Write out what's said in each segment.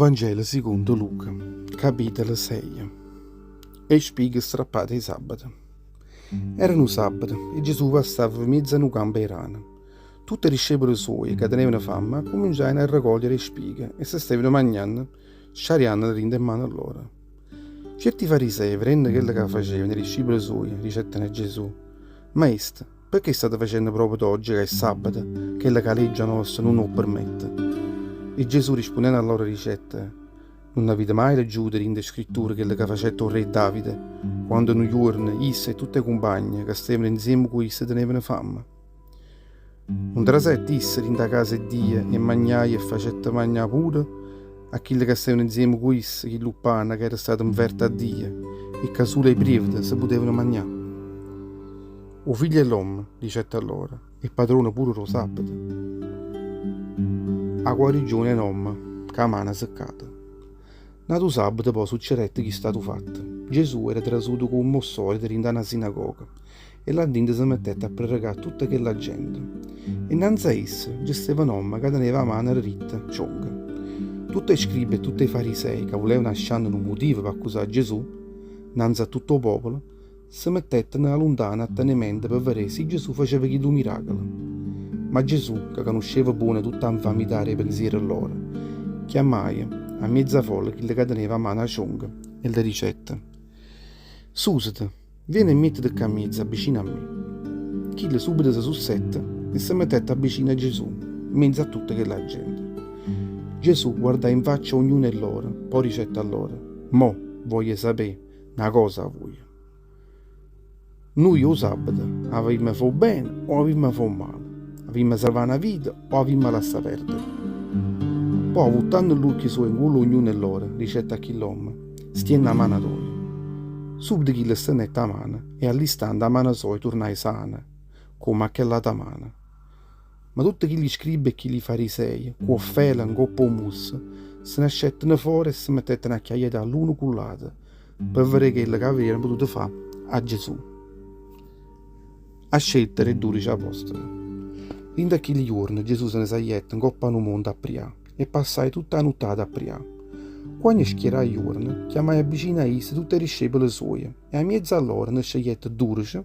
Vangelo secondo Luca, capitolo 6. E spighe strappate di sabato. Era un sabato e Gesù passava in mezzo a un campo di rana. Tutti i discepoli suoi che tenevano fame cominciarono a raccogliere spighe e si stavano mangiando, sciariando in mano a loro. Certi farisei, vedendo quello che facevano i discepoli suoi, dicettero a Gesù: Maestro, perché state facendo proprio oggi che è sabato, che la legge nostra non lo permette? E Gesù rispondendo alla loro ricetta: non avete mai leggiuto in scrittura quello che faceva il re Davide, quando un giorno isse e tutte le compagne che stavano insieme con isse tenevano fame? Non trasette isse in da casa di Dio e mangiai e facette mangiare pure a quelli che stavano insieme con isse, che luppana che era stato inverto a Dio, e che solo i privati si potevano mangiare. O figlio dell'uomo, dicette a loro, e padrone pure lo sabato. A guarigione enorme, che a mano seccata. Nato sabato poi succedette che è stato fatto. Gesù era trasuto con un mossore dentro una sinagoga e la gente si mettette a pregare tutta quella gente. E innanzi a essa gestiva un uomo che teneva a mano ritta, cionca. Tutti i scribi e tutti i farisei che volevano lasciare un motivo per accusare Gesù, innanzi a tutto il popolo, si mettettero lontano a tenere per vedere se Gesù faceva chi miracolo. Ma Gesù, che conosceva bene tutta l'infamità e i pensieri loro, chiamai a mezza folla chi le teneva a mano a cionca e le dicette: Susate, vieni e mettiti a mezzo vicino a me. Chi le subito si sussette e si mettette vicino a Gesù, in mezzo a tutta quella gente. Gesù guardò in faccia ognuno di loro, poi dicette a loro: Mo voglio sapere una cosa a voi. Noi o sabato avevamo fatto bene o avevamo fatto male? Avevamo salvato una vita o avevamo lasciato perdere? Poi, buttando l'occhio su in culo ognuno di loro, dicette a quell'uomo: stieni la mano tua. Subito chi le stenette a mano e all'istante la mano sua tornai sana, come a quella mano. Ma tutti chi li scribi e chi li farisei, con fela, con pomus, se ne scettano fuori e si mettettero a chiacchierare l'uno con l'altro, per vedere quello che avrebbero potuto fare a Gesù. A scegliere i 12 apostoli. In quegli giorni Gesù se ne saiette in coppa a un monte a priare e passai tutta la nottata a priare. Quando schierai i giorni, chiamai vicino a esse tutte le discepole sue e a mezzo a loro ne scegliette 12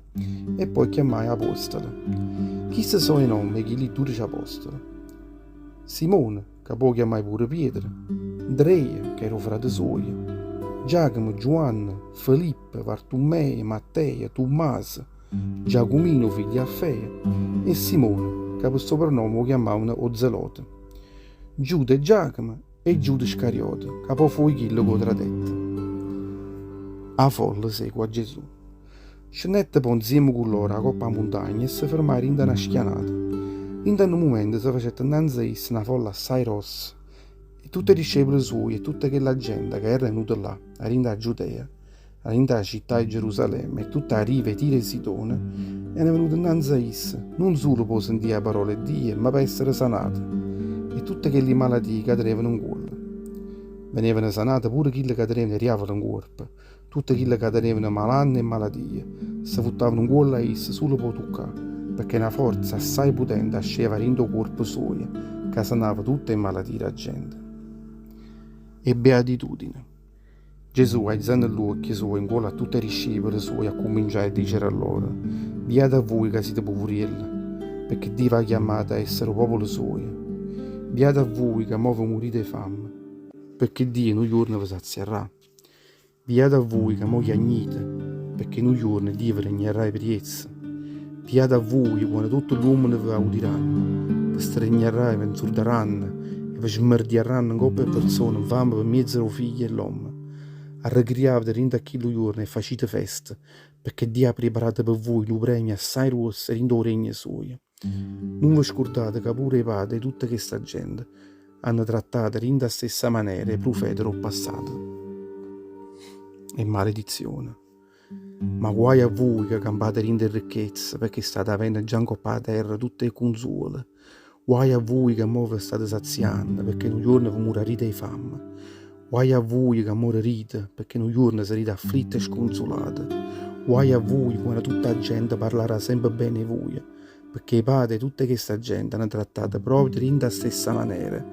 e poi chiamai apostoli. Chi sono i nomi degli 12 apostoli? Simone, che poi chiamai pure Pietro, Andrea, che era frate suo, Giacomo, Giovanni, Filippo, Bartolomeo, Matteo, Tommaso, Giacomino, figlio di Alfeo, e Simone, che per soprannome lo chiamavano Ozelote, Giuda e Giacomo e Giuda Iscariota, che poi fu quello che lo tradette. A folla segue a Gesù. Scendette poi insieme con loro a coppa a montagna e si fermai in una schianata. In un momento si facette innanzi a essa una folla assai rossa, e tutti i discepoli suoi e tutta quella gente che era venuta là, a Giudea, alla città di Gerusalemme e tutta la riva e Tiro e Sidone, erano venuti innanzi a essa, non solo per sentire la parola di Dio, ma per essere sanati, e tutte quelle malattie che tenevano in cuore. Venivano sanate pure quelle che tenevano riavano in corpo, tutte quelle che tenevano malanne e malattie, si buttavano in cuore a essa solo per toccare, perché una forza assai potente asceva dentro il corpo suo, che sanava tutte le malattie della gente. E beatitudine. Gesù, alzando l'occhio suo in cuore a tutti i discepoli suoi, a cominciare a dire a loro: Beati a voi che siete poverelli, perché Dio vi ha chiamato a essere popolo suo. Beati a voi che mo morite di fame, perché Dio in un giorno vi sazierà. Beati a voi che mo chiagnite, perché in un giorno Dio vi regnerà per essa. Beati a voi quando tutto l'uomo vi udiranno, vi stregneranno e vi insulteranno, e vi smerdieranno in coppia persone, fame per mezzo del figlio e l'uomo. Arrecriate dentro a quel giorno e facete festa, perché Dio ha preparato per voi un premio assai rosso dentro il regno suo. Non vi scordate che pure i padri e tutta questa gente hanno trattato dentro la stessa maniera i profeti del passato. E maledizione. Ma guai a voi che campate dentro ricchezza, perché state avendo già in coppa a terra tutte le console. Guai a voi che mo vi state saziando, perché un giorno vi morirete di fame. Guai a voi che morirete, perché un giorno sarete afflitti e sconsolati. Guai a voi quando tutta la gente parlerà sempre bene di voi, perché i padri e tutta questa gente hanno trattato proprio della stessa maniera,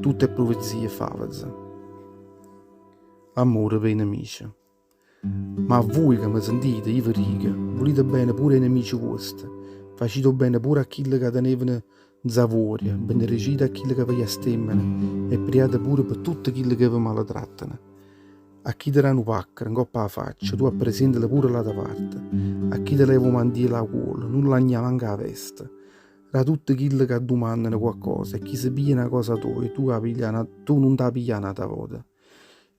tutte profezie false. amore per i nemici. Ma a voi che mi sentite, io vi dico, volete bene pure ai nemici vostri, facete bene pure a chi che tenevano zavoria, benedicite a chi che vi stemmen e pregate pure per tutti quelli che vi maltrattano. A chi ti danno pacca, in coppa la faccia, tu appresentali pure la tua parte. A chi ti levo mandia la cuola, non la manca la veste. Da tutti quelli che domandano qualcosa e chi si piglia una cosa tua e tu non la piglia una volta.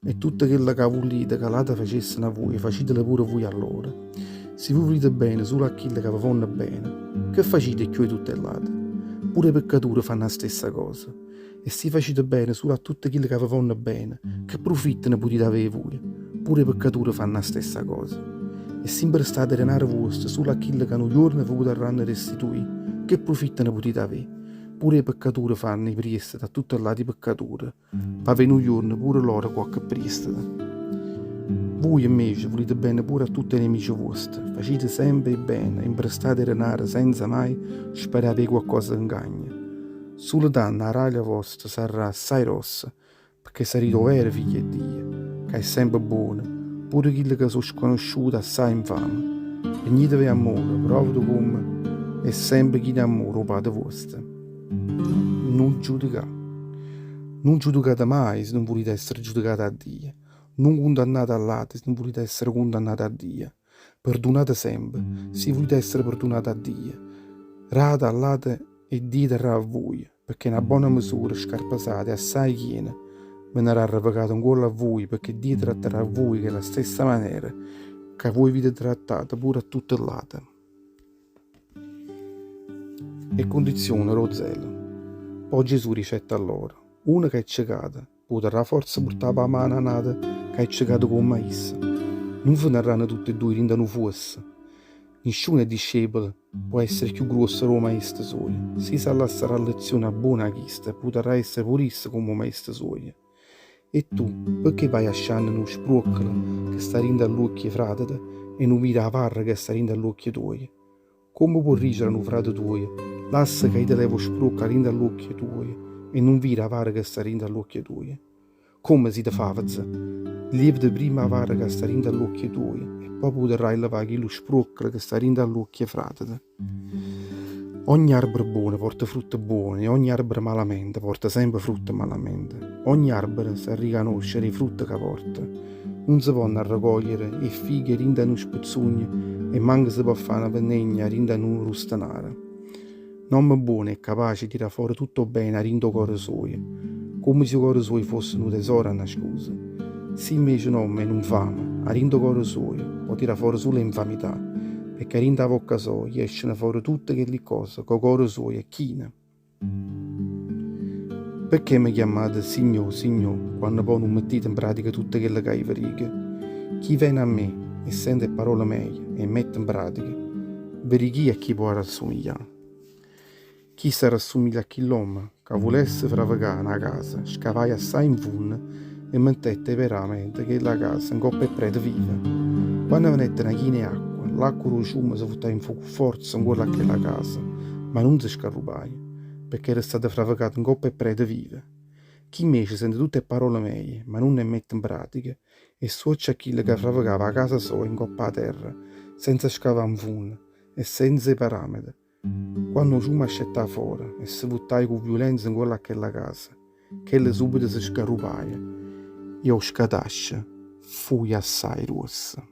E tutte quelle che volete che l'altra facessero a voi, facetele pure voi a loro. Se voi volete bene solo a quelli che vi fanno bene, che facete più di tutte le altre? Pure i peccatori fanno la stessa cosa. E se facete bene solo a tutti quelli che vi fanno bene, che profittano potete avere voi? Pure i peccatori fanno la stessa cosa. E sempre state denaro vostro solo a quelli che un giorno vi potranno restituire, che profittano potete avere? Pure i peccatori fanno i priestri da tutti i lati peccatori, ma per un giorno pure loro qualche priestro. Voi invece volete bene pure a tutti i nemici vostri, facete sempre bene, imprestate denaro senza mai sperare qualcosa in cagna. Solo danno la raglia vostra sarà assai rossa, perché sarete veri figli di Dio, che è sempre buono, pure quelli che sono sconosciuti assai infame. Venitevi amore, proprio come è sempre chi ne amore o padre vostro. Non giudicate. Non giudicate mai se non volete essere giudicati a Dio. Non condannate all'altro se non volete essere condannati a Dio. Perdonate sempre se volete essere perdonati a Dio. Rate all'altro e Dio darà a voi, perché una buona misura scarpasate assai piena verrà ripagato ancora a voi, perché Dio tratterà a voi nella stessa maniera che voi vi trattate pure a tutte le altre. E condizione Rosello. Poi Gesù ricetta a loro: uno che è ciecato potrà forse portare la mano a nata che è ciecato con maïs. Non finiranno tutti e due in un fosse. Nessuno discepolo può essere più grosso del maestro suo. Se sa lasciare la lezione a buona chista, potrà essere purissimo come maestro suo. E tu, perché vai a sciare uno spruccolo che sta rindo all'occhio fratete e non mira la parra che sta rindo all'occhio tuo? Come può rigere un frate tuo? Lascia che ti levo sprucca rindo all'occhio tuo e non vira la parra che sta rindo all'occhio tuo. Come si te fava? Lieviti prima la parra che sta rindo all'occhio tuo e poi potrai levare lo spruccolo che sta rindo all'occhio fratete. Ogni albero buono porta frutto buone e ogni albero malamente porta sempre frutto malamente. Ogni albero sa riconoscere i frutti che porta. Non si possono raccogliere e fighe rinda un spezzugno e manca si può fare una pennegna rinda un rustanare. Nome buono è capace di tirare fuori tutto bene a rindo cuore suo, come se i cuori suoi fossero un tesoro a nascosto. Se invece nome non fama, a rindo cuore suo può tirare fuori solo infamità, perché a rindo la bocca sua gli escono fuori tutte quelle cose che il cuore suo è china. Perché mi chiamate Signore, Signore, quando poi non mettete in pratica tutte quelle che vi dico? Chi viene a me e sente parole mie e mette in pratica, vedi chi è chi può rassomigliare. Chi si rassomiglia a quell'uomo che volesse fravegare una casa, scavai assai in fondo e mettette veramente che la casa in coppa e prete viva. Quando venette una china acqua, l'acqua lo ciume si buttava in fuoco forza in quella che è la casa, ma non si scarrupai, perché era stata fravegata in coppa e prete viva. Chi invece sente tutte le parole mie, ma non ne mette in pratica, e suoccia chi che fravegava la casa sua in coppa a terra, senza scavare in fondo e senza i parametri. Quando ciume ascettava fuori e si buttava con violenza in quella che è la casa, che le subito si scarrupaia, io scatascia, fui assai rossa.